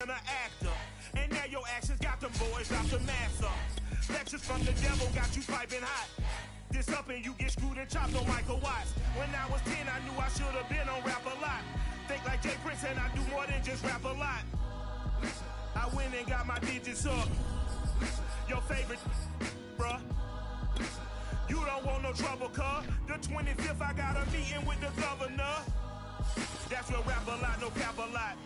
An actor, and now your actions got them boys out the master. Lectures from the devil got you piping hot. This up and you get screwed and chopped on Michael Watts. When I was 10, I knew I should have been on Rap a Lot. Think like Jay Prince and I do more than just rap a lot. I went and got my digits up. Your favorite, bruh. You don't want no trouble, cuz. The 25th, I got a meeting with the governor. That's where Rap a Lot, no cap a lot.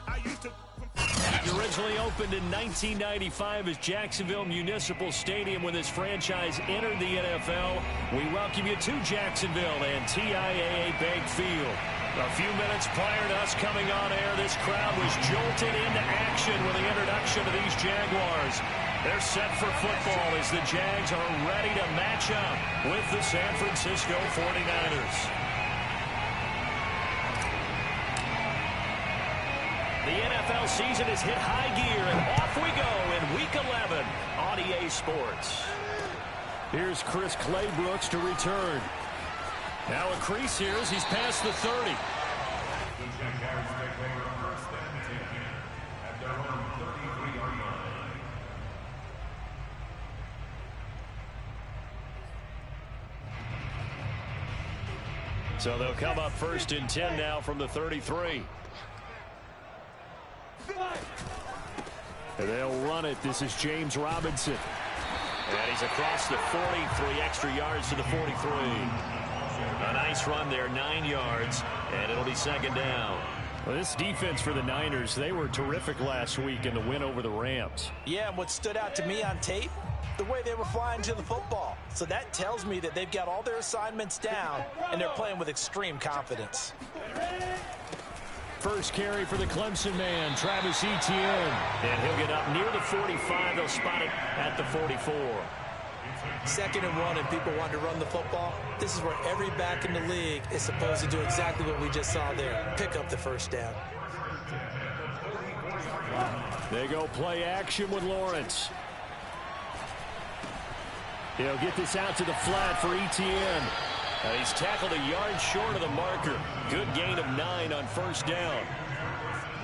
I used to... It originally opened in 1995 as Jacksonville Municipal Stadium when this franchise entered the NFL. We welcome you to Jacksonville and TIAA Bank Field. A few minutes prior to us coming on air, this crowd was jolted into action with the introduction of these Jaguars. They're set for football as the Jags are ready to match up with the San Francisco 49ers. The NFL season has hit high gear, and off we go in Week 11 on EA Sports. Here's Chris Claybrooks to return. Now a crease here as he's past the 30. So they'll come up first and 10 now from the 33. And they'll run it. This is James Robinson. And he's across the 43 extra yards to the 43. A nice run there, 9 yards, and it'll be second down. Well, this defense for the Niners, they were terrific last week in the win over the Rams. Yeah, and what stood out to me on tape, the way they were flying to the football. So that tells me that they've got all their assignments down, and they're playing with extreme confidence. First carry for the Clemson man, Travis Etienne. And he'll get up near the 45. They'll spot it at the 44. 2nd and 1, and people want to run the football. This is where every back in the league is supposed to do exactly what we just saw there. Pick up the first down. They go play action with Lawrence. He'll get this out to the flat for Etienne. He's tackled a yard short of the marker. Good gain of 9 on first down.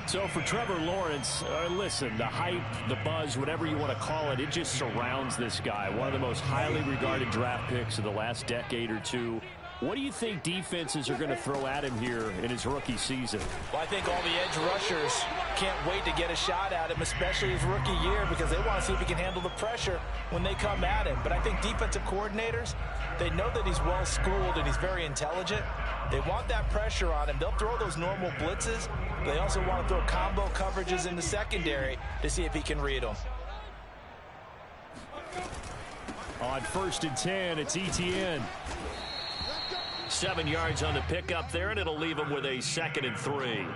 So for Trevor Lawrence, listen, the hype, the buzz, whatever you want to call it, it just surrounds this guy. One of the most highly regarded draft picks of the last decade or two. What do you think defenses are going to throw at him here in his rookie season? Well, I think all the edge rushers can't wait to get a shot at him, especially his rookie year, because they want to see if he can handle the pressure when they come at him. But I think defensive coordinators, they know that he's well-schooled and he's very intelligent. They want that pressure on him. They'll throw those normal blitzes. They also want to throw combo coverages in the secondary to see if he can read them. On 1st and 10, it's Etienne. 7 yards on the pickup there, and it'll leave him with a 2nd and 3.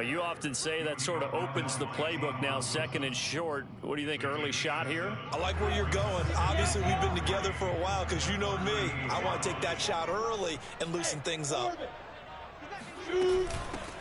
You often say that sort of opens the playbook now, 2nd and short. What do you think, early shot here? I like where you're going. Obviously, we've been together for a while because you know me. I want to take that shot early and loosen things up.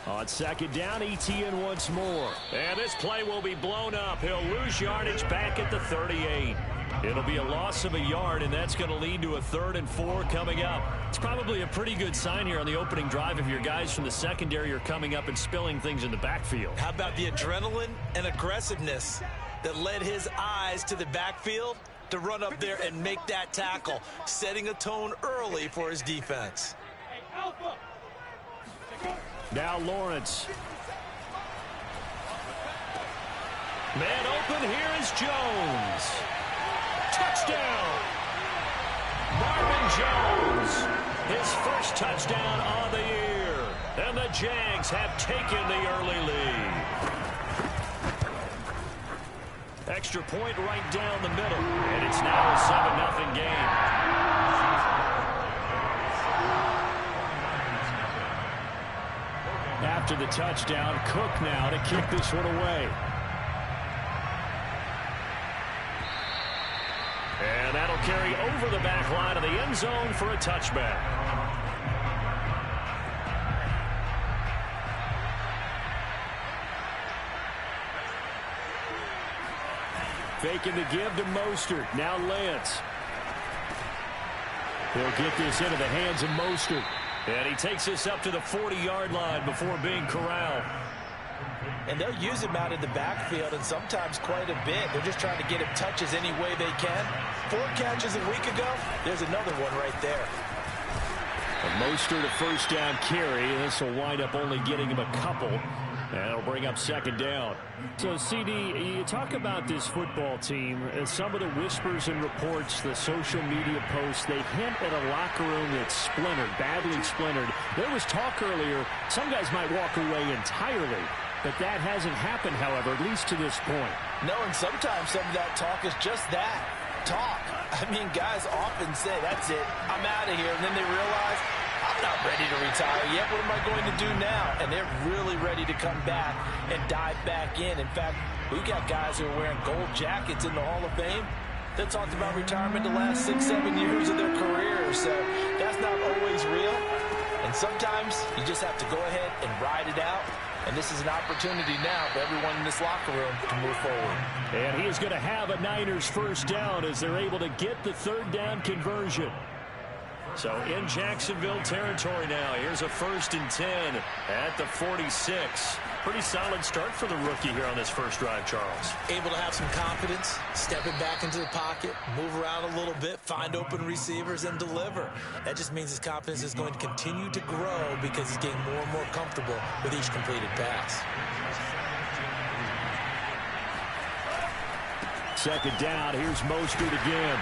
On 2nd down, Etienne once more. And this play will be blown up. He'll lose yardage back at the 38. It'll be a loss of a yard, and that's going to lead to a 3rd and 4 coming up. It's probably a pretty good sign here on the opening drive if your guys from the secondary are coming up and spilling things in the backfield. How about the adrenaline and aggressiveness that led his eyes to the backfield to run up there and make that tackle, setting a tone early for his defense. Now Lawrence. Man open, here is Jones. Touchdown! Marvin Jones, his first touchdown on the year. And the Jags have taken the early lead. Extra point right down the middle. And it's now a 7-0 game. After the touchdown, Cook now to kick this one away. And that'll carry over the back line of the end zone for a touchback. Faking the give to Mostert. Now Lance. He'll get this into the hands of Mostert. And he takes this up to the 40-yard line before being corralled. and they'll use him out in the backfield, and sometimes quite a bit. They're just trying to get him touches any way they can. 4 catches a week ago. There's another one right there. Mostert a first down carry. This will wind up only getting him a couple. And it'll bring up second down. So, CD, you talk about this football team. Some of the whispers and reports, the social media posts, they hint at a locker room that's splintered, badly splintered. There was talk earlier, some guys might walk away entirely. But that hasn't happened, however, at least to this point. No, and sometimes some of that talk is just that, talk. I mean, guys often say, that's it, I'm out of here. And then they realize, I'm not ready to retire yet. What am I going to do now? And they're really ready to come back and dive back in. In fact, we've got guys who are wearing gold jackets in the Hall of Fame that talked about retirement the last 6-7 years of their careers. So that's not always real. And sometimes you just have to go ahead and ride it out. And this is an opportunity now for everyone in this locker room to move forward. And he is going to have a Niners first down as they're able to get the third down conversion. So in Jacksonville territory now. Here's a 1st and 10 at the 46. Pretty solid start for the rookie here on this first drive, Charles. Able to have some confidence, stepping back into the pocket, move around a little bit, find open receivers, and deliver. That just means his confidence is going to continue to grow because he's getting more and more comfortable with each completed pass. Second down. Here's Mostert again.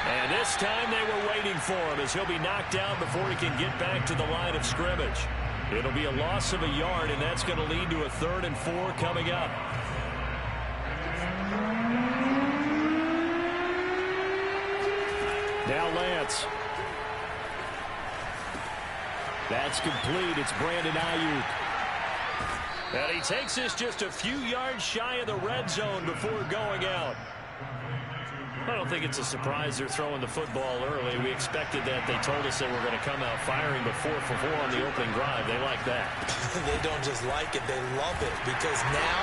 And this time they were waiting for him as he'll be knocked down before he can get back to the line of scrimmage. It'll be a loss of a yard, and that's going to lead to a 3rd and 4 coming up. Now Lance. That's complete. It's Brandon Ayuk. And he takes this just a few yards shy of the red zone before going out. I don't think it's a surprise they're throwing the football early. We expected that. They told us they were going to come out firing, but 4 for 4 on the opening drive. They like that. They don't just like it, they love it, because now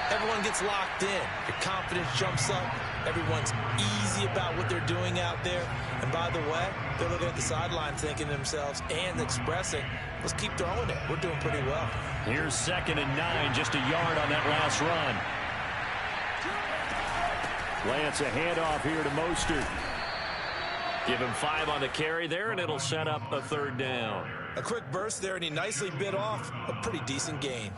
everyone gets locked in. Your confidence jumps up. Everyone's easy about what they're doing out there. And by the way, they're looking at the sideline thinking to themselves and expressing, let's keep throwing it. We're doing pretty well. Here's 2nd and 9, just a yard on that last run. Lance, a handoff here to Mostert. Give him 5 on the carry there, and it'll set up a 3rd down. A quick burst there, and he nicely bit off a pretty decent gain.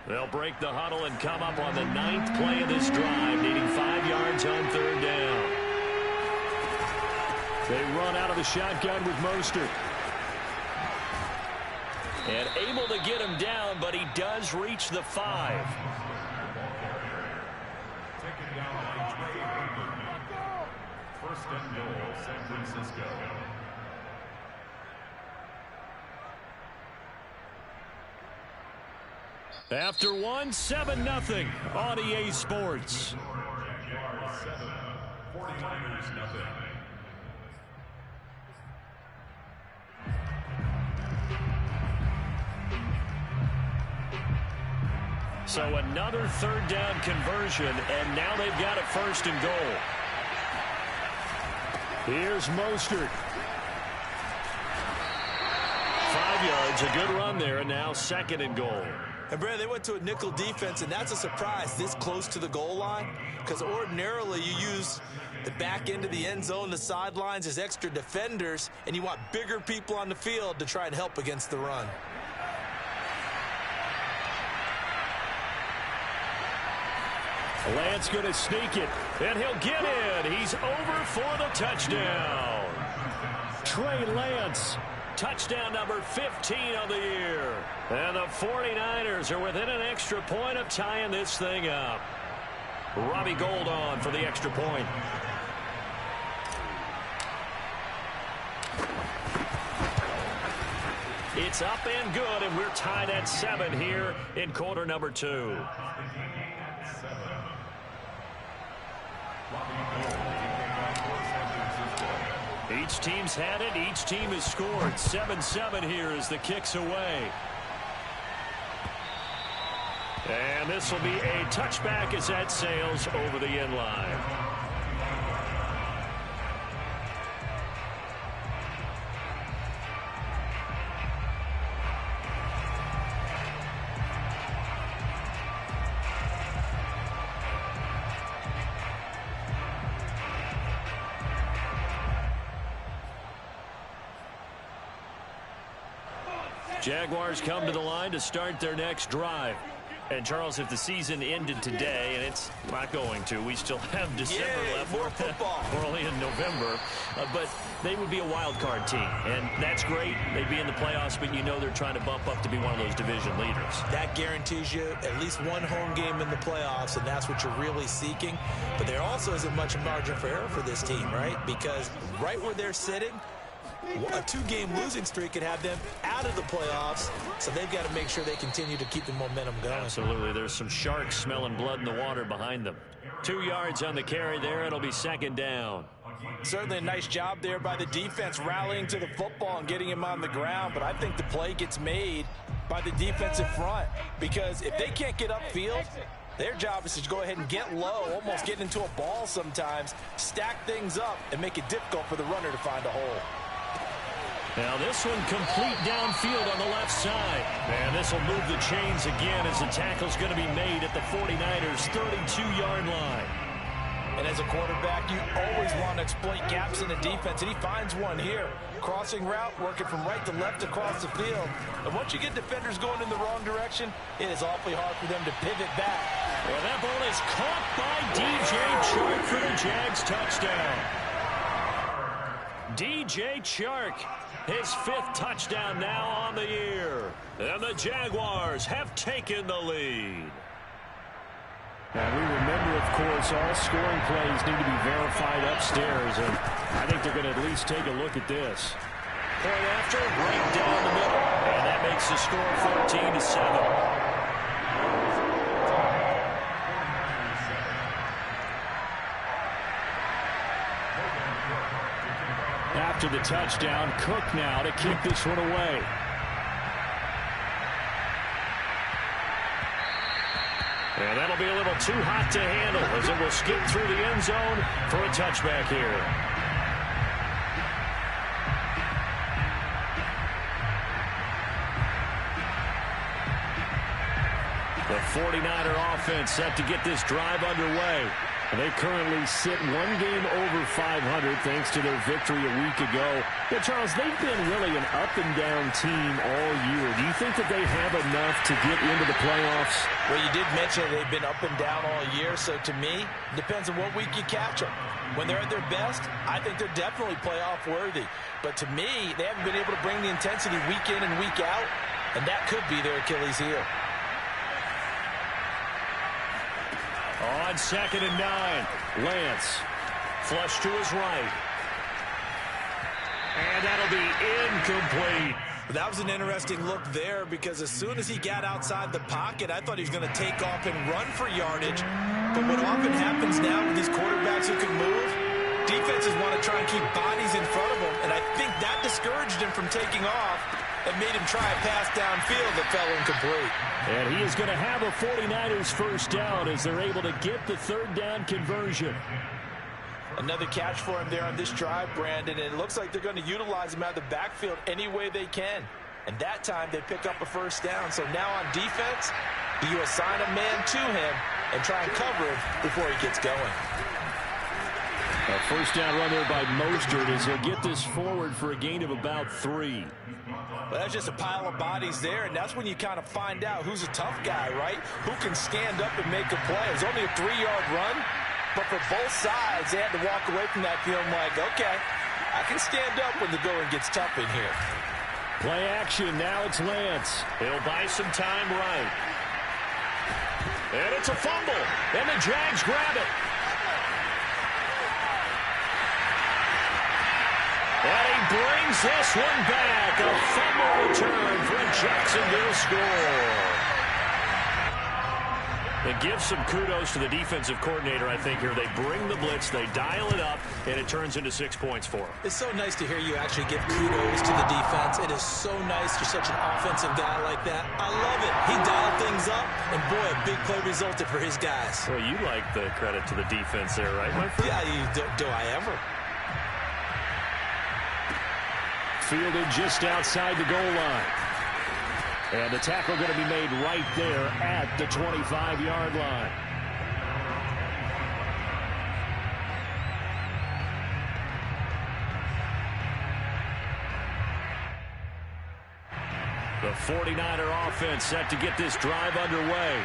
They'll break the huddle and come up on the 9th play of this drive, needing 5 yards on 3rd down. They run out of the shotgun with Mostert. And able to get him down, but he does reach the 5. First and goal, San Francisco. After 1, 7-0 on EA Sports. 49ers nothing. So another 3rd down conversion, and now they've got a 1st and goal. Here's Mostert. 5 yards, a good run there, and now 2nd and goal. And Brad, they went to a nickel defense, and that's a surprise this close to the goal line, because ordinarily you use the back end of the end zone, the sidelines as extra defenders, and you want bigger people on the field to try and help against the run. Lance going to sneak it, and he'll get in. He's over for the touchdown. Trey Lance, touchdown number 15 of the year. And the 49ers are within an extra point of tying this thing up. Robbie Gould on for the extra point. It's up and good, and we're tied at 7 here in quarter number 2. Each team's had it. Each team has scored. 7-7 here as the kick's away. And this will be a touchback as that sails over the end line. Jaguars come to the line to start their next drive. And, Charles, if the season ended today, and it's not going to, we still have December left. More football. We're only in November. But they would be a wild card team. And that's great. They'd be in the playoffs, but you know they're trying to bump up to be one of those division leaders. That guarantees you at least one home game in the playoffs, and that's what you're really seeking. But there also isn't much margin for error for this team, right? Because right where they're sitting, a 2-game losing streak could have them out of the playoffs, so they've got to make sure they continue to keep the momentum going. Absolutely. There's some sharks smelling blood in the water behind them. 2 yards on the carry there. It'll be second down. Certainly a nice job there by the defense rallying to the football and getting him on the ground, but I think the play gets made by the defensive front, because if they can't get upfield, their job is to go ahead and get low, almost get into a ball sometimes, stack things up, and make it difficult for the runner to find a hole. Now this one complete downfield on the left side. And this will move the chains again as the tackle's going to be made at the 49ers' 32-yard line. And as a quarterback, you always want to exploit gaps in the defense, and he finds one here. Crossing route, working from right to left across the field. And once you get defenders going in the wrong direction, it is awfully hard for them to pivot back. Well, that ball is caught by DJ Chark for the Jags touchdown. DJ Chark, his 5th touchdown now on the year. And the Jaguars have taken the lead. And we remember, of course, all scoring plays need to be verified upstairs. And I think they're going to at least take a look at this. Point after, right down the middle. And that makes the score 14-7. After the touchdown, Cook now to kick this one away. And that'll be a little too hot to handle as it will skip through the end zone for a touchback here. The 49er offense set to get this drive underway. And they currently sit 1 game over 500 thanks to their victory a week ago. Yeah, Charles, they've been really an up-and-down team all year. Do you think that they have enough to get into the playoffs? Well, you did mention they've been up and down all year, so to me, it depends on what week you catch them. When they're at their best, I think they're definitely playoff-worthy. But to me, they haven't been able to bring the intensity week in and week out, and that could be their Achilles heel. On 2nd and 9, Lance flush to his right. And that'll be incomplete. That was an interesting look there, because as soon as he got outside the pocket, I thought he was going to take off and run for yardage. But what often happens now with these quarterbacks who can move, defenses want to try and keep bodies in front of them, and I think that discouraged him from taking off and made him try a pass downfield that fell incomplete. And he is going to have a 49ers first down as they're able to get the 3rd down conversion. Another catch for him there on this drive, Brandon, and it looks like they're going to utilize him out of the backfield any way they can. And that time they pick up a first down. So now on defense, you assign a man to him and try and cover him before he gets going. A first down run there by Mostert as he'll get this forward for a gain of about 3. Well, that's just a pile of bodies there, and that's when you kind of find out who's a tough guy, right? Who can stand up and make a play. It was only a 3-yard run, but for both sides, they had to walk away from that feeling like, okay, I can stand up when the going gets tough in here. Play action, now it's Lance. He'll buy some time right. And it's a fumble, and the Jags grab it. And he brings this one back. A fumble return for a Jacksonville score. It gives some kudos to the defensive coordinator, I think, here. They bring the blitz, they dial it up, and it turns into 6 points for them. It's so nice to hear you actually give kudos to the defense. It is so nice. You're such an offensive guy like that. I love it. He dialed things up, and boy, a big play resulted for his guys. Well, you like the credit to the defense there, right, my friend? Yeah, do I ever? Fielded just outside the goal line. And the tackle going to be made right there at the 25-yard line. The 49er offense set to get this drive underway.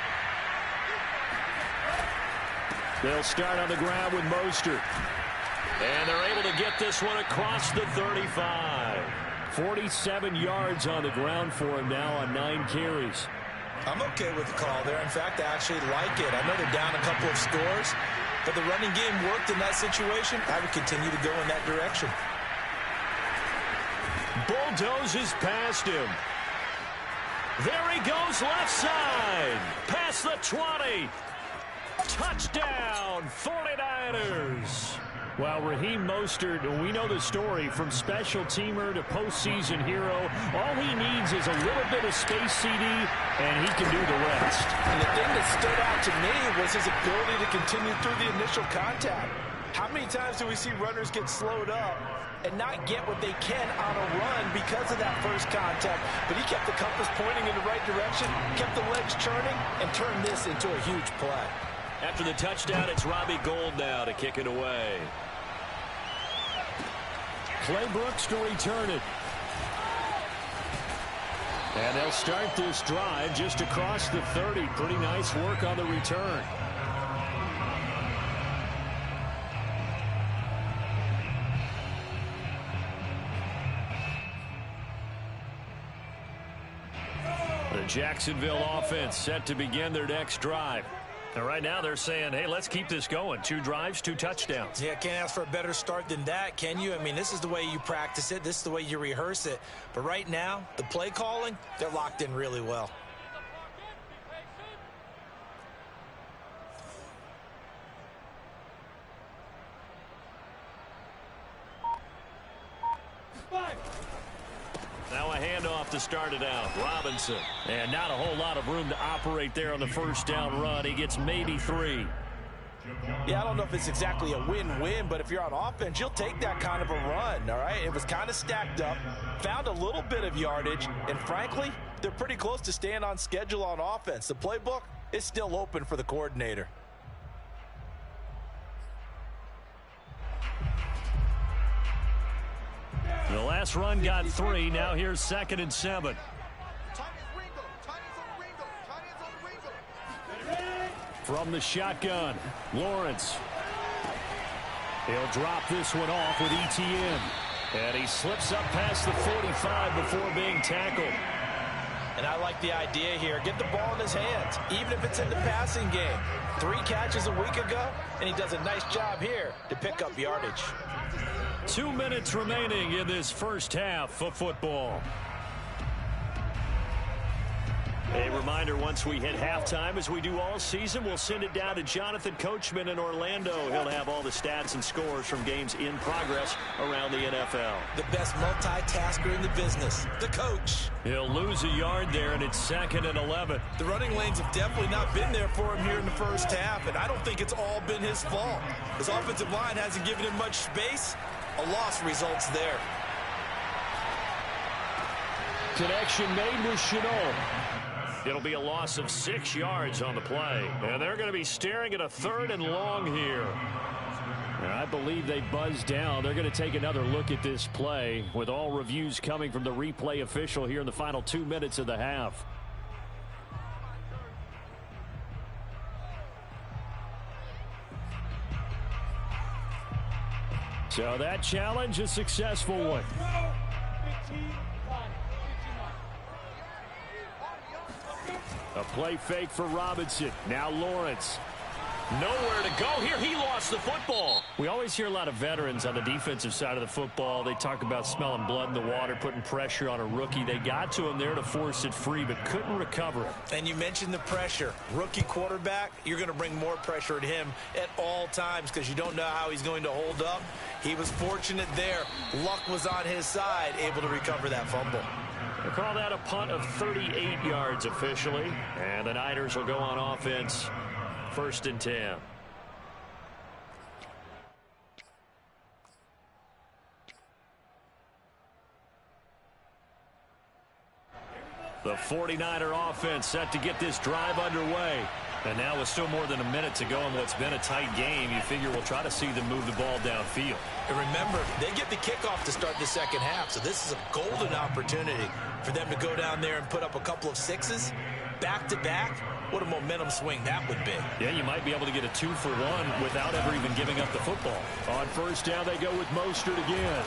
They'll start on the ground with Mostert. And they're able to get this one across the 35. 47 yards on the ground for him now on 9 carries. I'm okay with the call there. In fact, I actually like it. I know they're down a couple of scores, but the running game worked in that situation. I would continue to go in that direction. Bulldozes past him. There he goes left side. Past the 20. Touchdown, 49ers. Well, Raheem Mostert, we know the story, from special teamer to postseason hero. All he needs is a little bit of space, CD, and he can do the rest. And the thing that stood out to me was his ability to continue through the initial contact. How many times do we see runners get slowed up and not get what they can on a run because of that first contact? But he kept the compass pointing in the right direction, kept the legs churning, and turned this into a huge play. After the touchdown, it's Robbie Gould now to kick it away. Clay Brooks to return it. And they'll start this drive just across the 30. Pretty nice work on the return. The Jacksonville offense set to begin their next drive. And right now they're saying, hey, let's keep this going. 2 drives, 2 touchdowns. Yeah, can't ask for a better start than that, can you? I mean, this is the way you practice it. This is the way you rehearse it. But right now, the play calling, they're locked in really well. Now a handoff to start it out. Robinson. And not a whole lot of room to operate there on the first down run. He gets maybe 3. Yeah, I don't know if it's exactly a win-win, but if you're on offense, you'll take that kind of a run, all right? It was kind of stacked up, found a little bit of yardage, and frankly, they're pretty close to staying on schedule on offense. The playbook is still open for the coordinator. The last run got 3. Now here's 2nd and 7. From the shotgun, Lawrence. He'll drop this one off with ETN. And he slips up past the 45 before being tackled. And I like the idea here. Get the ball in his hands, even if it's in the passing game. 3 catches a week ago, and he does a nice job here to pick up yardage. 2 minutes remaining in this first half of football. A reminder, once we hit halftime, as we do all season, we'll send it down to Jonathan Coachman in Orlando. He'll have all the stats and scores from games in progress around the NFL. The best multitasker in the business, the coach. He'll lose a yard there, and it's 2nd and 11. The running lanes have definitely not been there for him here in the first half, and I don't think it's all been his fault. His offensive line hasn't given him much space. A loss results there. Connection made with Shenault. It'll be a loss of 6 yards on the play. And they're going to be staring at a 3rd and long here. And I believe they buzzed down. They're going to take another look at this play, with all reviews coming from the replay official here in the final 2 minutes of the half. So that challenge, a successful one. A play fake for Robinson. Now Lawrence. Nowhere to go here. He lost the football. We always hear a lot of veterans on the defensive side of the football. They talk about smelling blood in the water, putting pressure on a rookie. They got to him there to force it free, but couldn't recover it. And you mentioned the pressure. Rookie quarterback, you're going to bring more pressure at him at all times because you don't know how he's going to hold up. He was fortunate there. Luck was on his side, able to recover that fumble. They call that a punt of 38 yards officially. And the Niners will go on offense. 1st and 10. The 49er offense set to get this drive underway. And now with still more than a minute to go in what's been a tight game, you figure we'll try to see them move the ball downfield. And remember, they get the kickoff to start the second half, so this is a golden opportunity for them to go down there and put up a couple of sixes back-to-back. What a momentum swing that would be. Yeah, you might be able to get a 2-for-1 without ever even giving up the football. On first down, they go with Mostert again.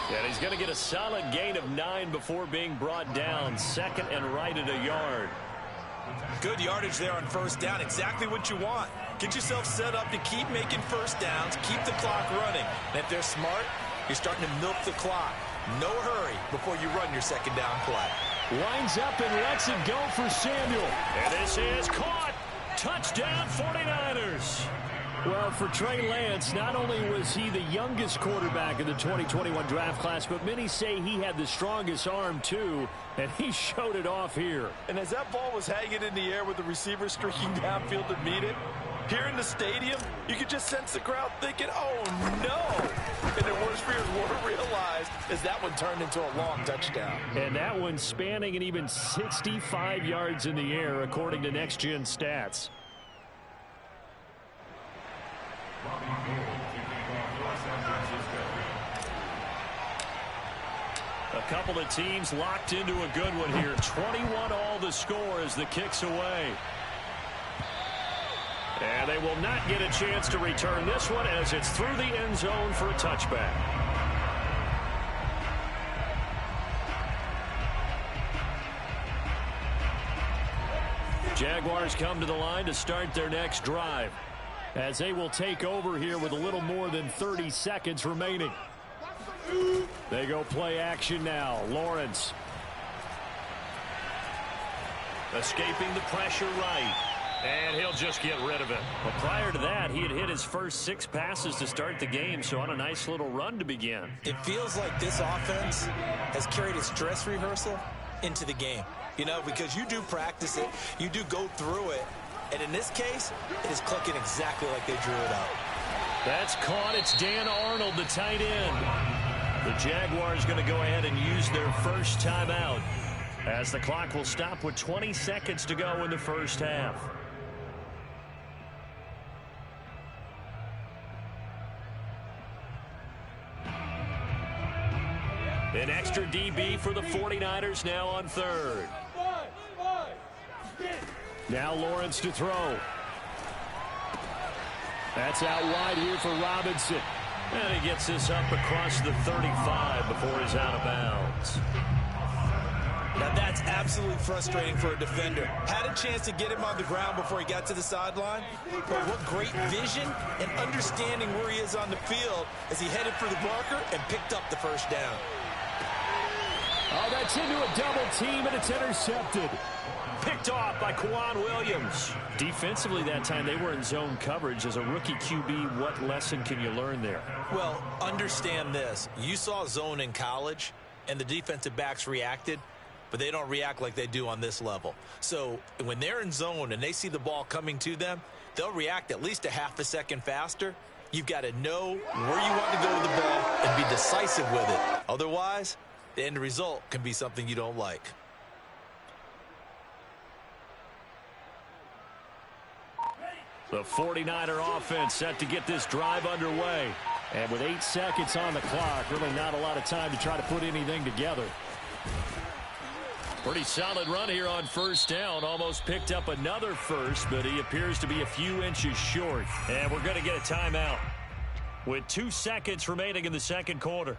And he's going to get a solid gain of 9 before being brought down. Second and right at a yard. Good yardage there on first down. Exactly what you want. Get yourself set up to keep making first downs, keep the clock running. And if they're smart, you're starting to milk the clock. No hurry before you run your second down play. Lines up and lets it go for Samuel. And this is caught. Touchdown 49ers. Well, for Trey Lance, not only was he the youngest quarterback in the 2021 draft class, but many say he had the strongest arm, too, and he showed it off here. And as that ball was hanging in the air with the receiver streaking downfield to meet it, here in the stadium, you could just sense the crowd thinking, oh, no. And their worst fears were realized as that one turned into a long touchdown. And that one spanning and even 65 yards in the air, according to Next Gen Stats. A couple of teams locked into a good one here. 21 all the score as the kick's away. And they will not get a chance to return this one as it's through the end zone for a touchback. Jaguars come to the line to start their next drive, as they will take over here with a little more than 30 seconds remaining. They go play action now. Lawrence. Escaping the pressure right. And he'll just get rid of it. But prior to that, he had hit his first 6 passes to start the game, so on a nice little run to begin. It feels like this offense has carried its dress rehearsal into the game. You know, because you do practice it, you do go through it, and in this case, it is clicking exactly like they drew it up. That's caught. It's Dan Arnold, the tight end. The Jaguars going to go ahead and use their first timeout, as the clock will stop with 20 seconds to go in the first half. An extra DB for the 49ers now on third. Now Lawrence to throw. That's out wide here for Robinson. And he gets this up across the 35 before he's out of bounds. Now that's absolutely frustrating for a defender. Had a chance to get him on the ground before he got to the sideline, but what great vision and understanding where he is on the field as he headed for the marker and picked up the first down. Oh, that's into a double team, and it's intercepted. Picked off by Kwan Williams. Defensively that time, they were in zone coverage. As a rookie QB, what lesson can you learn there? Well, understand this. You saw zone in college, and the defensive backs reacted, but they don't react like they do on this level. So when they're in zone and they see the ball coming to them, they'll react at least a half a second faster. You've got to know where you want to go with the ball and be decisive with it. Otherwise, the end result can be something you don't like. The 49er offense set to get this drive underway. And with 8 seconds on the clock, really not a lot of time to try to put anything together. Pretty solid run here on first down. Almost picked up another first, but he appears to be a few inches short. And we're going to get a timeout with 2 seconds remaining in the second quarter.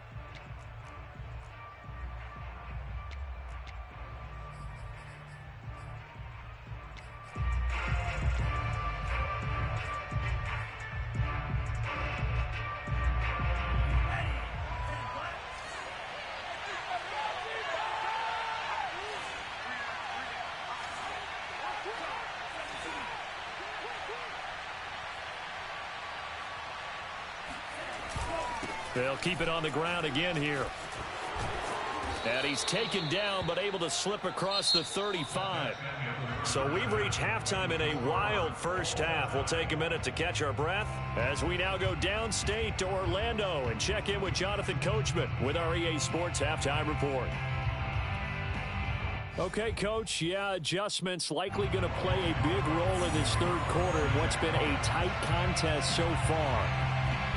They'll keep it on the ground again here. And he's taken down, but able to slip across the 35. So we've reached halftime in a wild first half. We'll take a minute to catch our breath as we now go downstate to Orlando and check in with Jonathan Coachman with our EA Sports Halftime Report. Okay, Coach, yeah, adjustments likely going to play a big role in this third quarter in what's been a tight contest so far.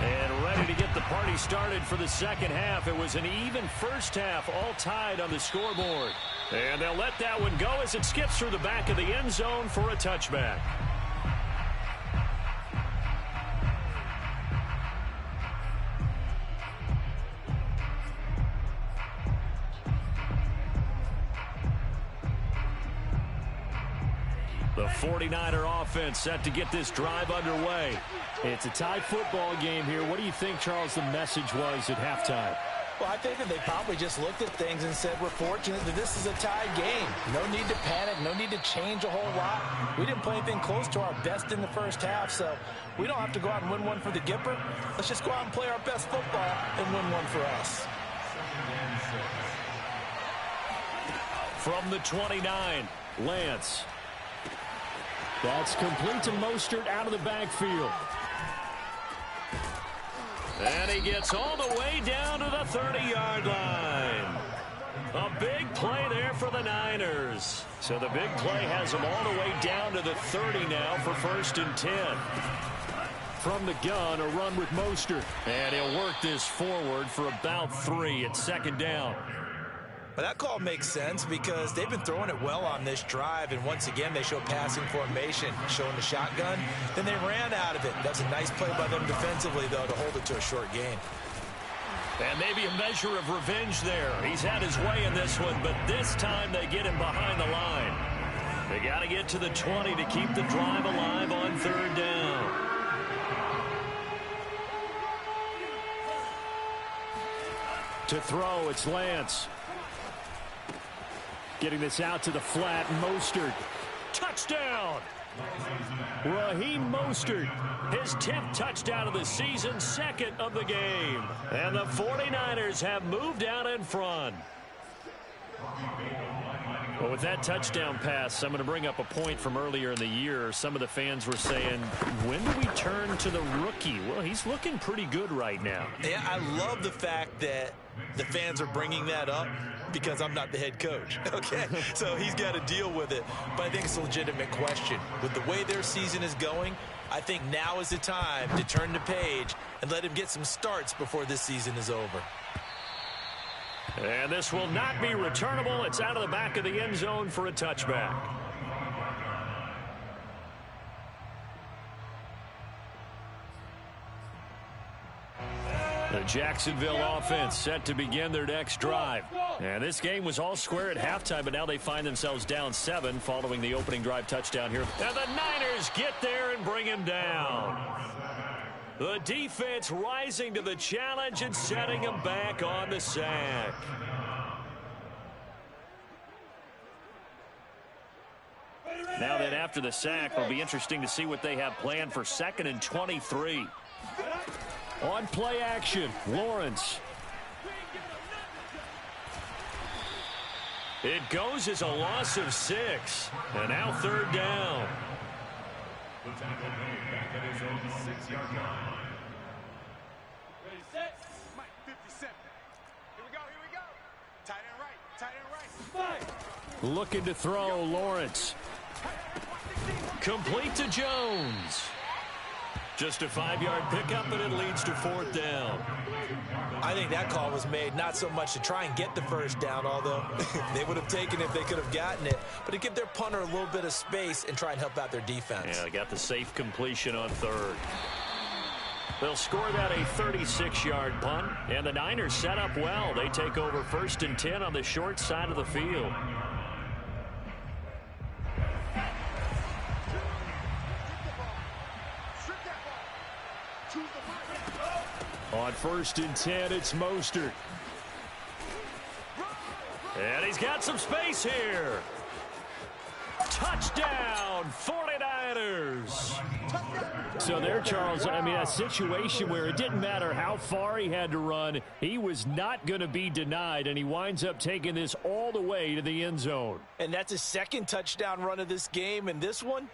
And ready to get the party started for the second half. It was an even first half, all tied on the scoreboard. And they'll let that one go as it skips through the back of the end zone for a touchback. The 49er offense set to get this drive underway. It's a tie football game here. What do you think, Charles, the message was at halftime? Well, I think that they probably just looked at things and said, we're fortunate that this is a tied game. No need to panic. No need to change a whole lot. We didn't play anything close to our best in the first half, so we don't have to go out and win one for the Gipper. Let's just go out and play our best football and win one for us. From the 29, Lance. That's complete to Mostert out of the backfield. And he gets all the way down to the 30-yard line. A big play there for the Niners. So the big play has them all the way down to the 30 now for 1st and 10. From the gun, a run with Mostert. And he'll work this forward for about 3 at 2nd down. But that call makes sense because they've been throwing it well on this drive, and once again they show passing formation, showing the shotgun. Then they ran out of it. That's a nice play by them defensively, though, to hold it to a short gain. And maybe a measure of revenge there. He's had his way in this one, but this time they get him behind the line. They got to get to the 20 to keep the drive alive on 3rd down. To throw, it's Lance. Getting this out to the flat, Mostert. Touchdown! Raheem Mostert, his 10th touchdown of the season, 2nd of the game. And the 49ers have moved out in front. Well, with that touchdown pass, I'm going to bring up a point from earlier in the year. Some of the fans were saying, when do we turn to the rookie? Well, he's looking pretty good right now. Yeah, I love the fact that the fans are bringing that up because I'm not the head coach, okay? So he's got to deal with it. But I think it's a legitimate question. With the way their season is going, I think now is the time to turn the page and let him get some starts before this season is over. And this will not be returnable. It's out of the back of the end zone for a touchback. The Jacksonville offense set to begin their next drive. And this game was all square at halftime, but now they find themselves down 7 following the opening drive touchdown here. And the Niners get there and bring him down. The defense rising to the challenge and setting him back on the sack. Now then, after the sack, it'll be interesting to see what they have planned for 2nd and 23. On play action, Lawrence. It goes as a loss of 6. And now 3rd down. The tackle made back at his own 6-yard line. Ready, set. Mike, 57. Here we go. Tight end right. Looking to throw, Lawrence. Complete to Jones. Just a 5-yard pickup, and it leads to 4th down. I think that call was made not so much to try and get the 1st down, although they would have taken it if they could have gotten it, but to give their punter a little bit of space and try and help out their defense. Yeah, they got the safe completion on 3rd. They'll score that a 36-yard punt, and the Niners set up well. They take over 1st and 10 on the short side of the field. On 1st and 10, it's Mostert. And he's got some space here. Touchdown, 49ers. So there, Charles, I mean, a situation where it didn't matter how far he had to run, he was not going to be denied, and he winds up taking this all the way to the end zone. And that's his 2nd touchdown run of this game, and this one,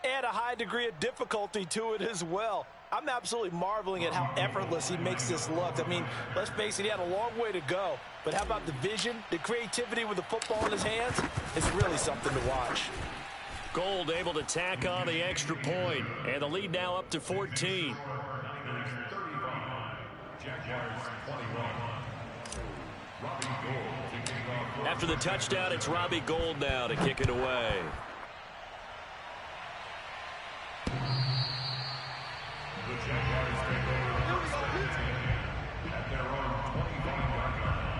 add a high degree of difficulty to it as well. I'm absolutely marveling at how effortless he makes this look. I mean, let's face it, he had a long way to go. But how about the vision, the creativity with the football in his hands? It's really something to watch. Gould able to tack on the extra point, and the lead now up to 14. After the touchdown, it's Robbie Gould now to kick it away. The Jaguars take over first and 10 at their own 25-yard line.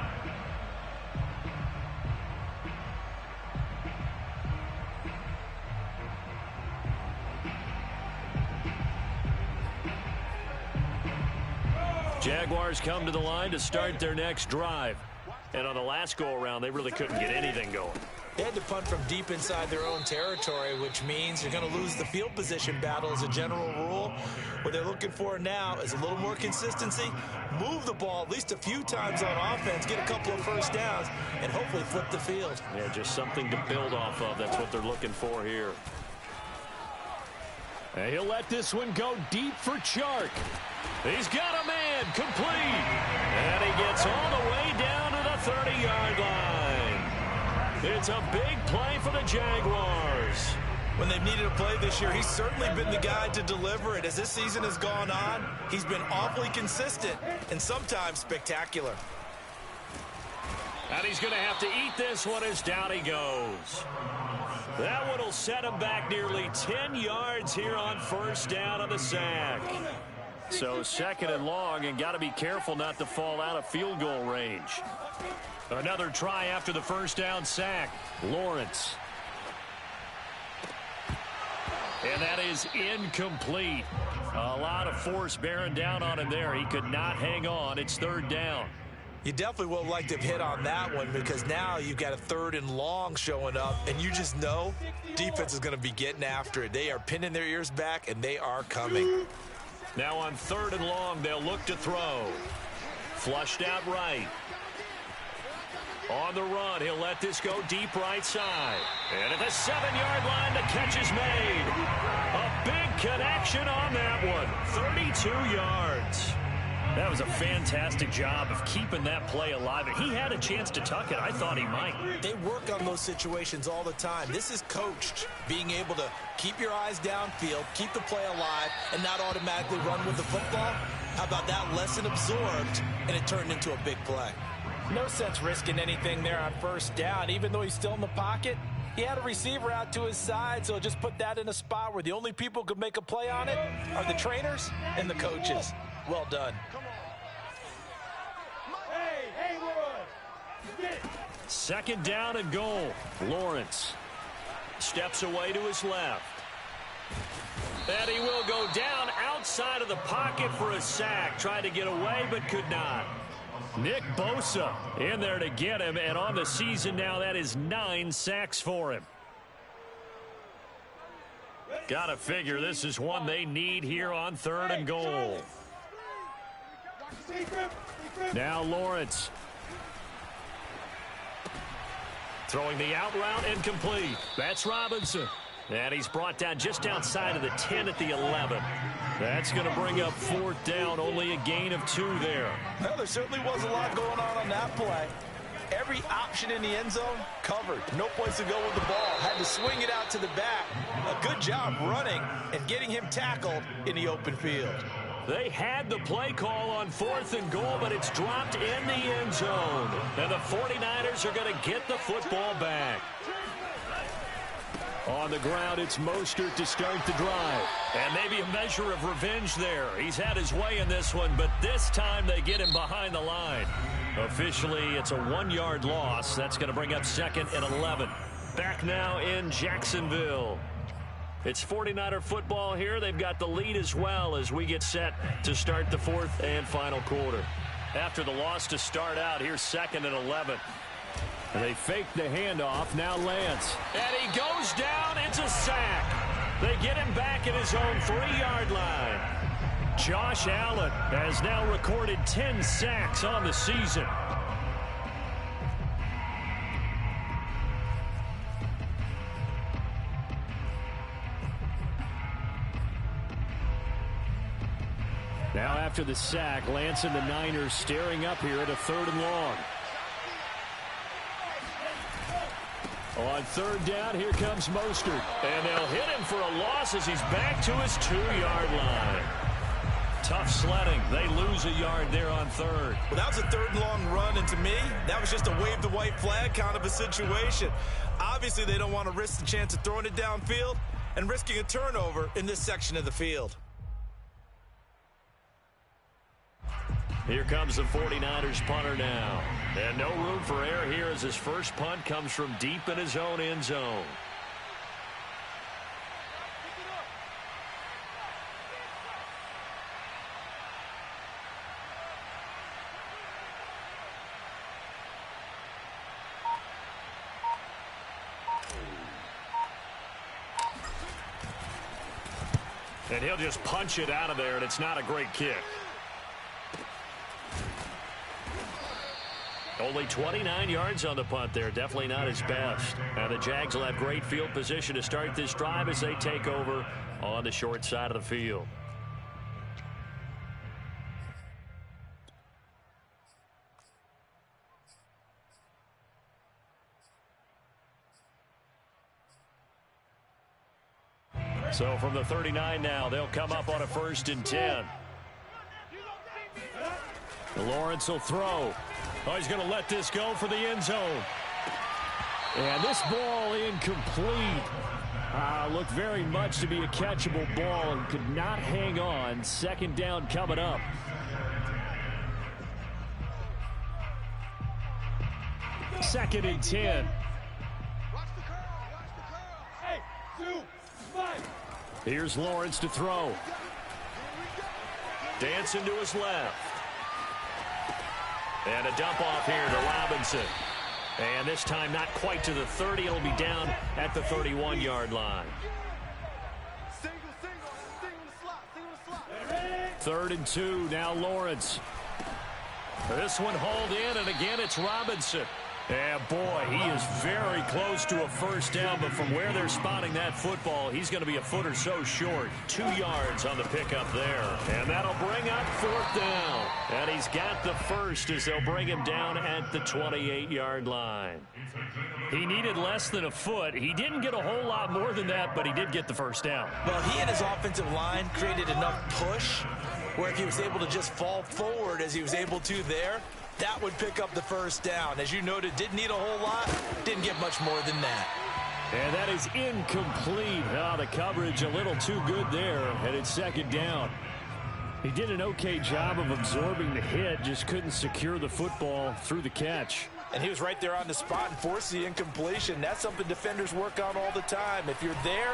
Jaguars come to the line to start their next drive. And on the last go-around, they really couldn't get anything going. They had to punt from deep inside their own territory, which means you're going to lose the field position battle as a general rule. What they're looking for now is a little more consistency, move the ball at least a few times on offense, get a couple of first downs, and hopefully flip the field. Yeah, just something to build off of. That's what they're looking for here. And he'll let this one go deep for Chark. He's got a man, complete. And he gets all the way down to the 30-yard line. It's a big play for the Jaguars. When they've needed a play this year, he's certainly been the guy to deliver it. As this season has gone on, he's been awfully consistent and sometimes spectacular. And he's going to have to eat this one as down he goes. That one will set him back nearly 10 yards here on first down on the sack. So second and long, and got to be careful not to fall out of field goal range. Another try after the first down sack. Lawrence. And that is incomplete. A lot of force bearing down on him there. He could not hang on. It's third down. You definitely would like to have hit on that one because now you've got a third and long showing up, and you just know defense is going to be getting after it. They are pinning their ears back, and they are coming. Now on third and long, they'll look to throw. Flushed out right. On the run, he'll let this go deep right side. And at the 7-yard line, the catch is made. A big connection on that one. 32 yards. That was a fantastic job of keeping that play alive. And he had a chance to tuck it. I thought he might. They work on those situations all the time. This is coached, being able to keep your eyes downfield, keep the play alive, and not automatically run with the football. How about that lesson absorbed, and it turned into a big play? No sense risking anything there on first down. Even though he's still in the pocket, he had a receiver out to his side, so just put that in a spot where the only people who could make a play on it are the trainers and the coaches. Well done. Second down and goal. Lawrence steps away to his left. And he will go down outside of the pocket for a sack. Tried to get away, but could not. Nick Bosa in there to get him, and on the season now, that is 9 sacks for him. Gotta figure this is one they need here on third and goal. Now Lawrence. Throwing the out route incomplete. That's Robinson. And he's brought down just outside of the 10 at the 11. That's going to bring up fourth down. Only a gain of 2 there. Well, there certainly was a lot going on that play. Every option in the end zone covered. No place to go with the ball. Had to swing it out to the back. A good job running and getting him tackled in the open field. They had the play call on fourth and goal, but it's dropped in the end zone. And the 49ers are going to get the football back. On the ground, it's Mostert to start the drive. And maybe a measure of revenge there. He's had his way in this one, but this time they get him behind the line. Officially, it's a 1-yard loss. That's going to bring up second and 11. Back now in Jacksonville. It's 49er football here. They've got the lead as well as we get set to start the fourth and final quarter. After the loss to start out, here's second and 11. And they fake the handoff. Now Lance. And he goes down. It's a sack. They get him back at his own 3-yard line. Josh Allen has now recorded 10 sacks on the season. after the sack. Lance and the Niners staring up here at a 3rd and long. On 3rd down, here comes Mostert. And they'll hit him for a loss as he's back to his 2-yard line. Tough sledding. They lose a yard there on 3rd. Well, that was a 3rd and long run, and to me, that was just a wave the white flag kind of a situation. Obviously, they don't want to risk the chance of throwing it downfield and risking a turnover in this section of the field. Here comes the 49ers punter now. And no room for error here as his first punt comes from deep in his own end zone. And he'll just punch it out of there, and it's not a great kick. Only 29 yards on the punt there. Definitely not his best. And the Jags will have great field position to start this drive as they take over on the short side of the field. So from the 39 now, they'll come up on a 1st and 10. Lawrence will throw. Oh, he's going to let this go for the end zone. And this ball incomplete. Looked very much to be a catchable ball and could not hang on. 2nd down coming up. Second and 10. Here's Lawrence to throw. Dancing to his left. And a dump off here to Robinson. And this time not quite to the 30. It'll be down at the 31-yard line. 3rd and 2. Now Lawrence. This one hauled in, and again it's Robinson. And boy, he is very close to a 1st down, but from where they're spotting that football, he's going to be a foot or so short. 2 yards on the pickup there. And that'll bring up 4th down. And he's got the first as they'll bring him down at the 28-yard line. He needed less than a foot. He didn't get a whole lot more than that, but he did get the 1st down. Well, he and his offensive line created enough push where if he was able to just fall forward as he was able to there, that would pick up the 1st down. As you noted, didn't need a whole lot, didn't get much more than that. And that is incomplete. The coverage a little too good there, and it's 2nd down. He did an okay job of absorbing the hit, just couldn't secure the football through the catch. And he was right there on the spot and forced the incompletion. That's something defenders work on all the time. If you're there,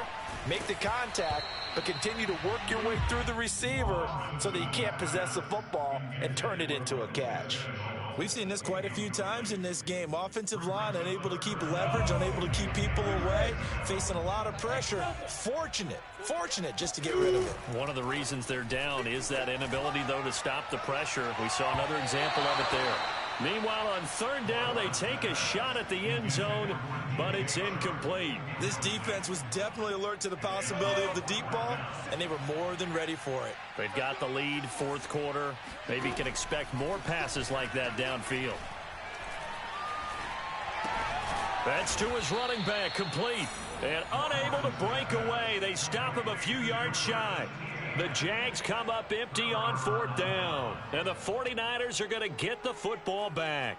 make the contact, but continue to work your way through the receiver so that you can't possess the football and turn it into a catch. We've seen this quite a few times in this game. Offensive line unable to keep leverage, unable to keep people away, facing a lot of pressure. Fortunate just to get rid of it. One of the reasons they're down is that inability, though, to stop the pressure. We saw another example of it there. Meanwhile, on 3rd down, they take a shot at the end zone, but it's incomplete. This defense was definitely alert to the possibility of the deep ball, and they were more than ready for it. They've got the lead, 4th quarter. Maybe can expect more passes like that downfield. That's to his running back, complete. And unable to break away. They stop him a few yards shy. The Jags come up empty on 4th down. And the 49ers are going to get the football back.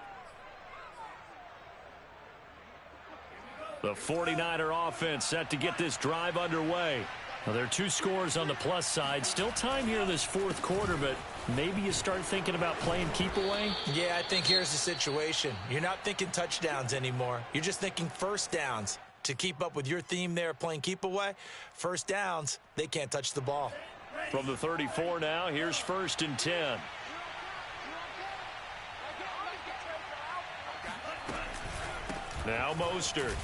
The 49er offense set to get this drive underway. Now, there are 2 scores on the plus side. Still time here in this 4th quarter, but maybe you start thinking about playing keep away? Yeah, I think here's the situation. You're not thinking touchdowns anymore. You're just thinking 1st downs. To keep up with your theme there, playing keep away, 1st downs, they can't touch the ball. From the 34 now, here's 1st and 10. Now Mostert.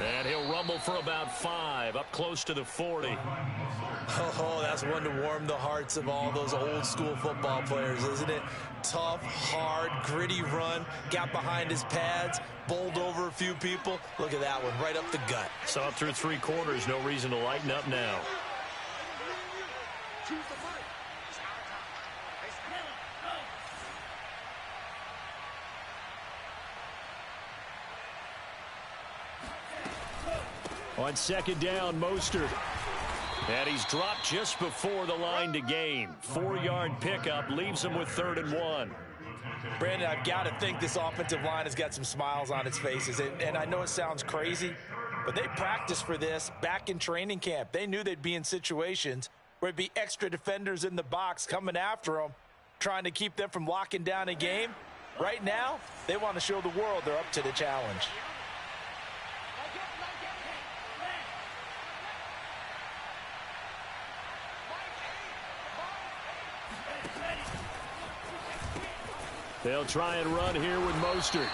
And he'll rumble for about 5, up close to the 40. Oh, that's one to warm the hearts of all those old school football players, isn't it? Tough, hard, gritty run, got behind his pads, bowled over a few people. Look at that one, right up the gut. So up through 3 quarters, no reason to lighten up now. On second down, Mostert. And he's dropped just before the line to gain. 4-yard pickup leaves him with 3rd and 1. Brandon, I've got to think this offensive line has got some smiles on its faces. And I know it sounds crazy, but they practiced for this back in training camp. They knew they'd be in situations where it'd be extra defenders in the box coming after them, trying to keep them from locking down a game. Right now, they want to show the world they're up to the challenge. They'll try and run here with Mostert.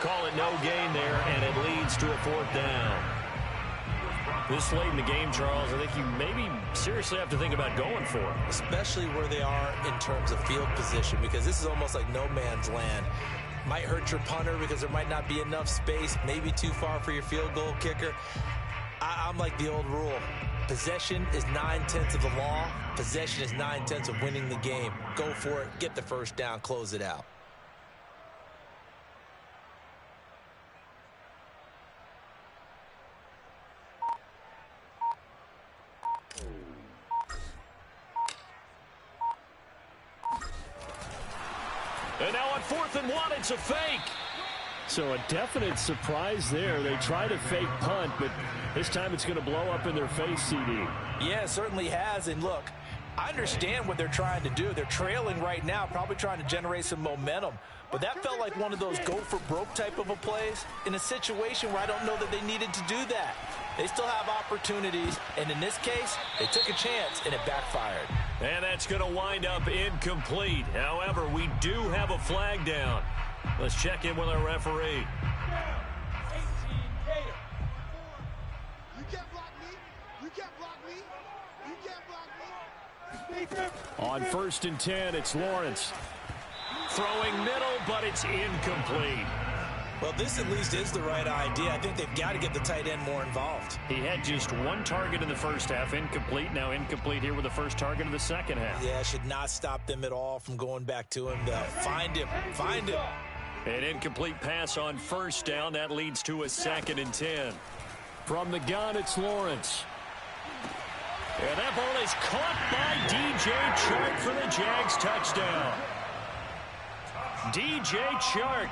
Call it no gain there, and it leads to a 4th down. This late in the game, Charles, I think you maybe seriously have to think about going for it. Especially where they are in terms of field position, because this is almost like no man's land. Might hurt your punter because there might not be enough space, maybe too far for your field goal kicker. I'm like the old rule. Possession is 9/10 of the law. Possession is 9/10 of winning the game. Go for it. Get the first down. Close it out. And now on 4th and 1, it's a fake. So a definite surprise there. They try to fake punt, but this time it's going to blow up in their face, CD. Yeah, it certainly has. And look, I understand what they're trying to do. They're trailing right now, probably trying to generate some momentum. But that felt like one of those go-for-broke type of a plays in a situation where I don't know that they needed to do that. They still have opportunities, and in this case, they took a chance, and it backfired. And that's going to wind up incomplete. However, we do have a flag down. Let's check in with our referee. On 1st and 10, it's Lawrence. Throwing middle, but it's incomplete. Well, this at least is the right idea. I think they've got to get the tight end more involved. He had just 1 target in the first half, incomplete. Now incomplete here with the first target of the second half. Yeah, should not stop them at all from going back to him. Find him. Find him. An incomplete pass on 1st down. That leads to a 2nd and 10. From the gun, it's Lawrence. And that ball is caught by D.J. Chark for the Jags touchdown. D.J. Chark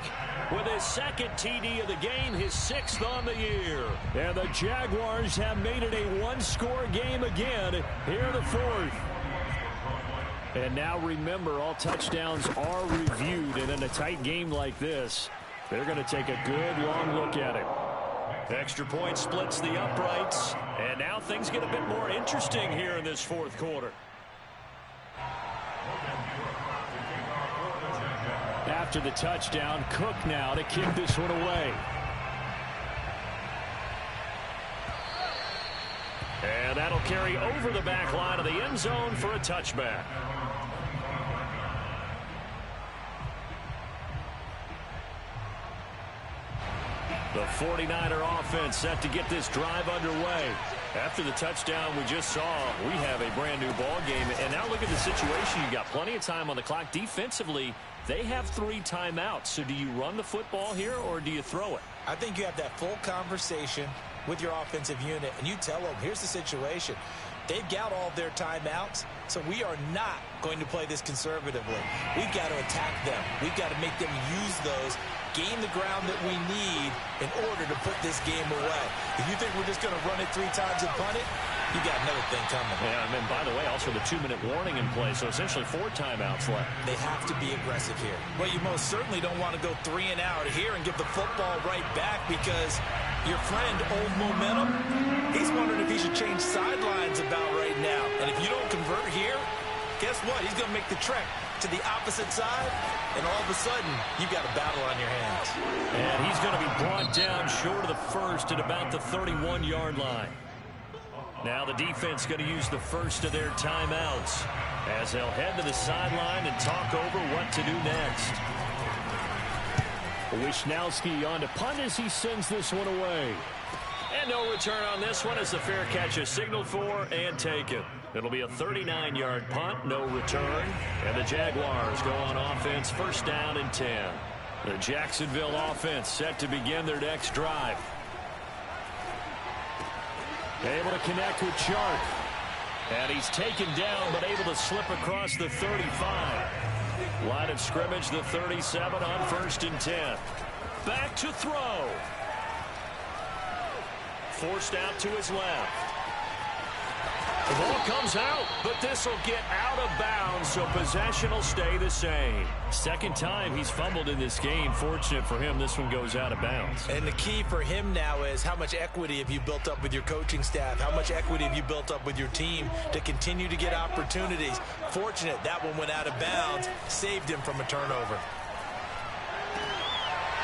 with his 2nd TD of the game, his 6th on the year. And the Jaguars have made it a 1-score game again here in the 4th. And now remember, all touchdowns are reviewed, and in a tight game like this, they're going to take a good long look at it. Extra point splits the uprights, and now things get a bit more interesting here in this 4th quarter. After the touchdown, Cook now to kick this one away. And that'll carry over the back line of the end zone for a touchback. The 49er offense set to get this drive underway. After the touchdown we just saw, we have a brand new ball game. And now look at the situation. You got plenty of time on the clock. Defensively, they have 3 timeouts. So do you run the football here or do you throw it? I think you have that full conversation with your offensive unit, and you tell them, here's the situation. They've got all their timeouts, so we are not going to play this conservatively. We've got to attack them. We've got to make them use those, gain the ground that we need in order to put this game away. If you think we're just going to run it 3 times and punt it, you got another thing coming. Yeah, and then, by the way, also the 2-minute warning in play, so essentially 4 timeouts left. They have to be aggressive here. Well, you most certainly don't want to go 3 and out here and give the football right back, because your friend, Old Momentum, he's wondering if he should change sidelines about right now. And if you don't convert here, guess what? He's going to make the trek to the opposite side, and all of a sudden, you've got a battle on your hands. And he's going to be brought down short of the first at about the 31-yard line. Now the defense going to use the first of their timeouts as they'll head to the sideline and talk over what to do next. Wishnowski on to punt as he sends this one away. And no return on this one as the fair catch is signaled for and taken. It'll be a 39-yard punt, no return. And the Jaguars go on offense, 1st down and 10. The Jacksonville offense set to begin their next drive. Able to connect with Chark. And he's taken down, but able to slip across the 35. Line of scrimmage, the 37 on 1st and 10. Back to throw. Forced out to his left. The ball comes out, but this will get out of bounds, so possession will stay the same. Second time he's fumbled in this game. Fortunate for him, this one goes out of bounds. And the key for him now is how much equity have you built up with your coaching staff? How much equity have you built up with your team to continue to get opportunities? Fortunate that one went out of bounds, saved him from a turnover.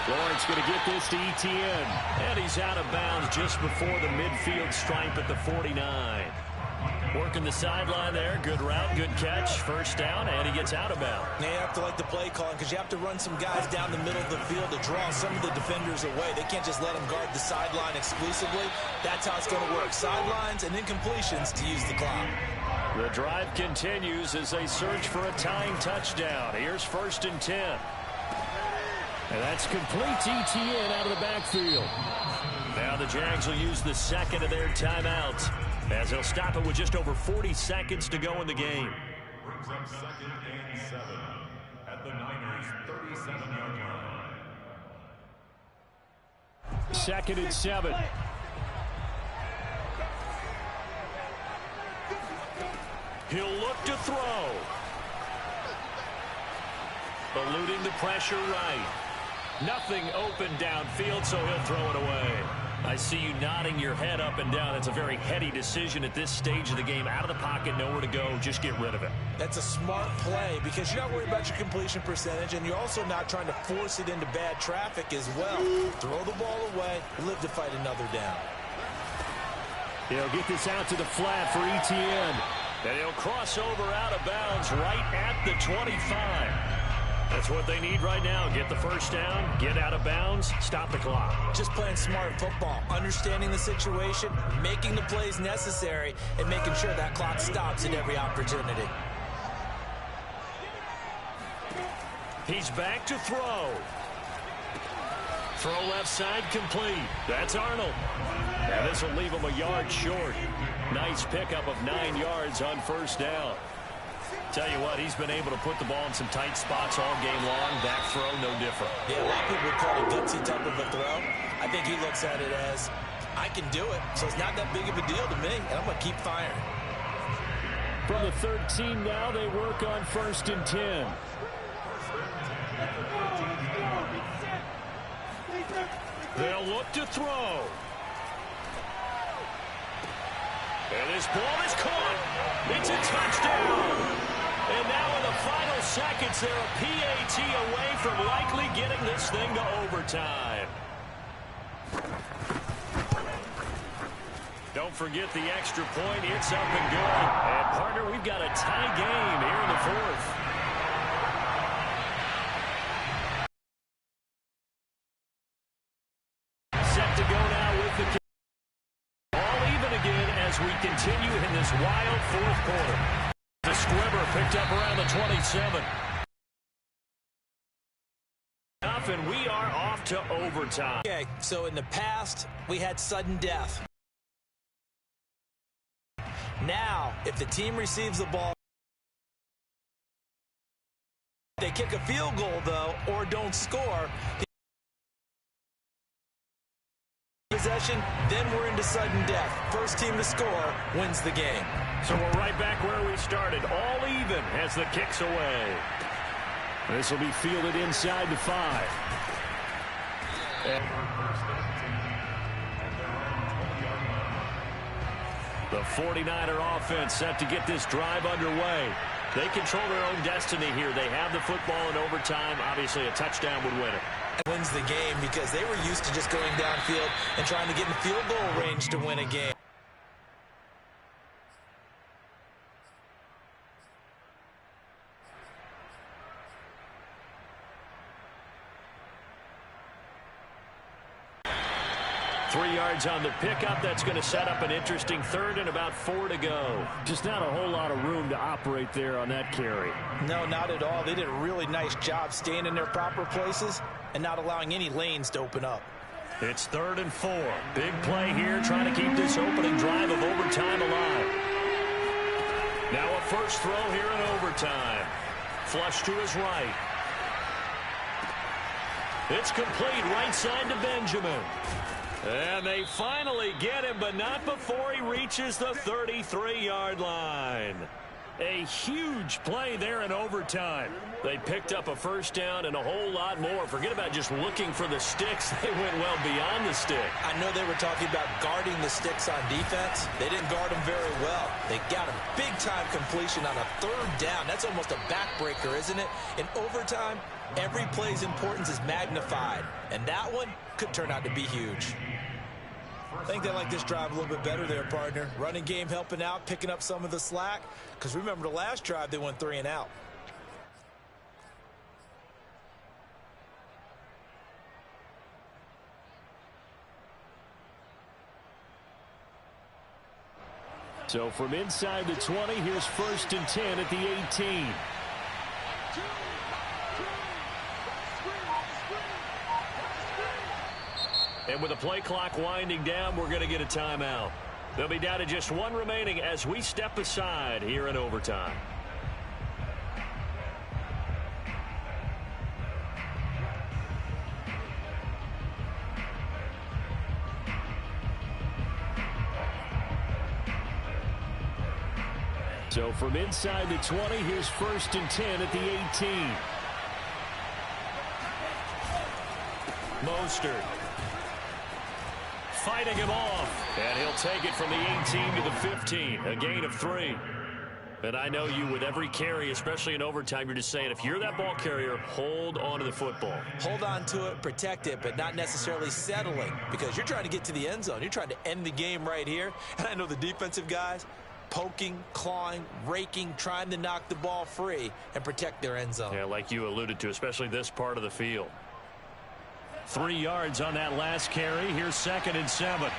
Lawrence going to get this to Etienne. And he's out of bounds just before the midfield stripe at the 49. Working the sideline there. Good route, good catch. First down, and he gets out of bounds. Now you have to like the play calling because you have to run some guys down the middle of the field to draw some of the defenders away. They can't just let them guard the sideline exclusively. That's how it's going to work. Sidelines and then completions to use the clock. The drive continues as they search for a tying touchdown. Here's 1st and 10. And that's complete to Etienne out of the backfield. Now the Jags will use the second of their timeouts, as they'll stop it with just over 40 seconds to go in the game. Brings up 2nd and 7 at the Niners' 37-yard line. 2nd and 7. He'll look to throw. Eluding the pressure right. Nothing open downfield, so he'll throw it away. I see you nodding your head up and down. It's a very heady decision at this stage of the game. Out of the pocket, nowhere to go. Just get rid of it. That's a smart play because you're not worried about your completion percentage, and you're also not trying to force it into bad traffic as well. Throw the ball away, live to fight another down. He'll get this out to the flat for Etienne. And he'll cross over out of bounds right at the 25. That's what they need right now. Get the first down, get out of bounds, stop the clock. Just playing smart football, understanding the situation, making the plays necessary, and making sure that clock stops at every opportunity. He's back to throw. Throw left side complete. That's Arnold. And this will leave him a yard short. Nice pickup of 9 yards on first down. Tell you what, he's been able to put the ball in some tight spots all game long. Back throw, no different. Yeah, a lot of people would call it a gutsy type of a throw. I think he looks at it as, I can do it, so it's not that big of a deal to me, and I'm going to keep firing. From the 13 now, they work on 1st and 10. They'll look to throw. And this ball is caught. It's a touchdown. And now in the final seconds, they're a PAT away from likely getting this thing to overtime. Don't forget the extra point. It's up and good. And, partner, we've got a tie game here in the 4th. Set to go now with the kick. All even again as we continue in this wild 4th quarter. The Squibber picked up around the 27. And we are off to overtime. Okay, so in the past, we had sudden death. Now, if the team receives the ball, they kick a field goal, though, or don't score, possession, then we're into sudden death. First team to score wins the game. So we're right back where we started, all even as the kick's away. This will be fielded inside the 5. The 49er offense set to get this drive underway. They control their own destiny here. They have the football in overtime. Obviously, a touchdown would win it. Wins the game because they were used to just going downfield and trying to get in field goal range to win a game. Three yards on the pickup. That's going to set up an interesting 3rd and about 4 to go. Just not a whole lot of room to operate there on that carry. No, not at all. They did a really nice job staying in their proper places and not allowing any lanes to open up. It's 3rd and 4. Big play here, trying to keep this opening drive of overtime alive. Now a first throw here in overtime. Flush to his right. It's complete right side to Benjamin. And they finally get him, but not before he reaches the 33-yard line. A huge play there in overtime. They picked up a first down and a whole lot more. Forget about just looking for the sticks. They went well beyond the stick. I know they were talking about guarding the sticks on defense. They didn't guard them very well. They got a big-time completion on a 3rd down. That's almost a backbreaker, isn't it? In overtime, every play's importance is magnified. And that one could turn out to be huge. I think they like this drive a little bit better there, partner. Running game helping out, picking up some of the slack. Because remember the last drive, they went 3 and out. So from inside the 20, here's 1st and 10 at the 18. And with the play clock winding down, we're going to get a timeout. They'll be down to just 1 remaining as we step aside here in overtime. So from inside the 20, here's 1st and 10 at the 18. Mostert fighting him off, and he'll take it from the 18 to the 15, a gain of 3. And I know you, with every carry, especially in overtime, you're just saying, if you're that ball carrier, hold on to the football. Hold on to it, protect it, but not necessarily settling, because you're trying to get to the end zone. You're trying to end the game right here. And I know the defensive guys, poking, clawing, raking, trying to knock the ball free and protect their end zone. Yeah, like you alluded to, especially this part of the field. 3 yards on that last carry. Here's 2nd and 7.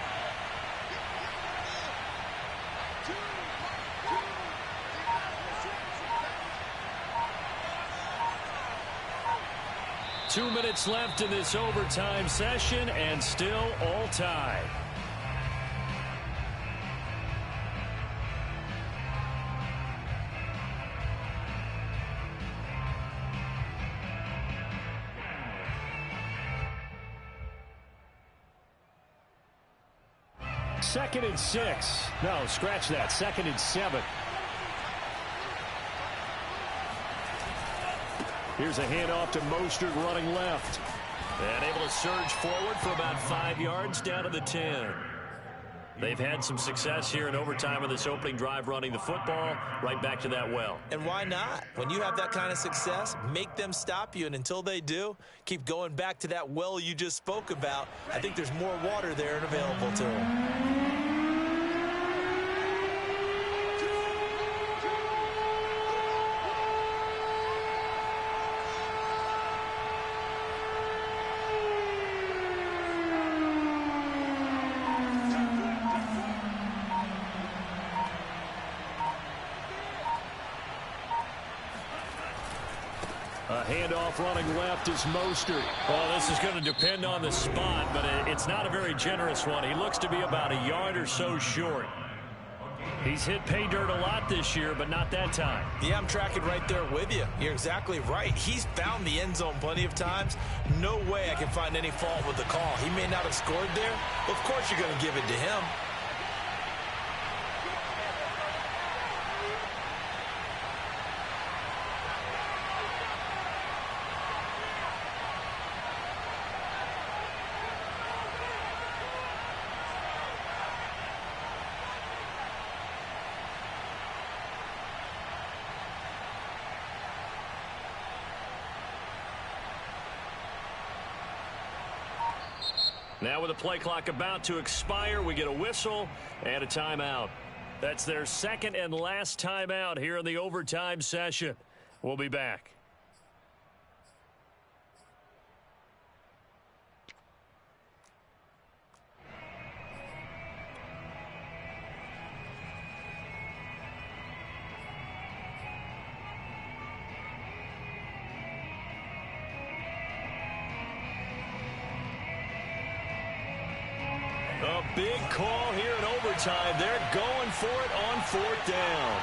Two minutes left in this overtime session, and still all tied. Second and 6. No, scratch that. 2nd and 7. Here's a handoff to Mostert running left. And able to surge forward for about 5 yards down to the 10. They've had some success here in overtime with this opening drive running the football right back to that well. And why not? When you have that kind of success, make them stop you. And until they do, keep going back to that well you just spoke about. I think there's more water there and available to them. Handoff running left is Mostert. Well, this is going to depend on the spot, but it's not a very generous one. He looks to be about a yard or so short. He's hit pay dirt a lot this year, but not that time. Yeah, I'm tracking right there with you. You're exactly right. He's found the end zone plenty of times. No way I can find any fault with the call. He may not have scored there. Of course you're going to give it to him. Now with the play clock about to expire, we get a whistle and a timeout. That's their second and last timeout here in the overtime session. We'll be back. A big call here in overtime. They're going for it on 4th down.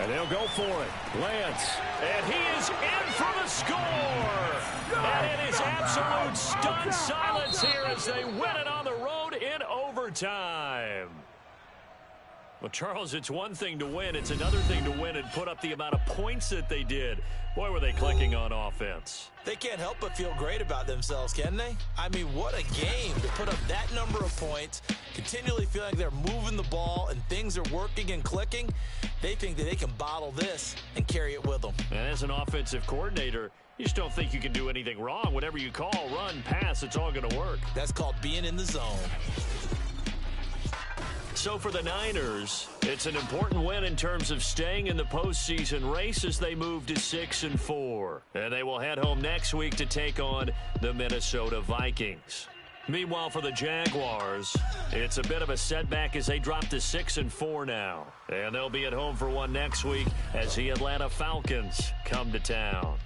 And they'll go for it. Lance. And he is in for the score. And it is absolute stunned silence here as they win it on the road in overtime. Well, Charles, it's one thing to win. It's another thing to win and put up the amount of points that they did. Boy, were they clicking on offense. They can't help but feel great about themselves, can they? I mean, what a game to put up that number of points, continually feeling like they're moving the ball and things are working and clicking. They think that they can bottle this and carry it with them. And as an offensive coordinator, you just don't think you can do anything wrong. Whatever you call, run, pass, it's all going to work. That's called being in the zone. So for the Niners, it's an important win in terms of staying in the postseason race as they move to 6-4. And they will head home next week to take on the Minnesota Vikings. Meanwhile, for the Jaguars, it's a bit of a setback as they drop to 6-4 now. And they'll be at home for one next week as the Atlanta Falcons come to town.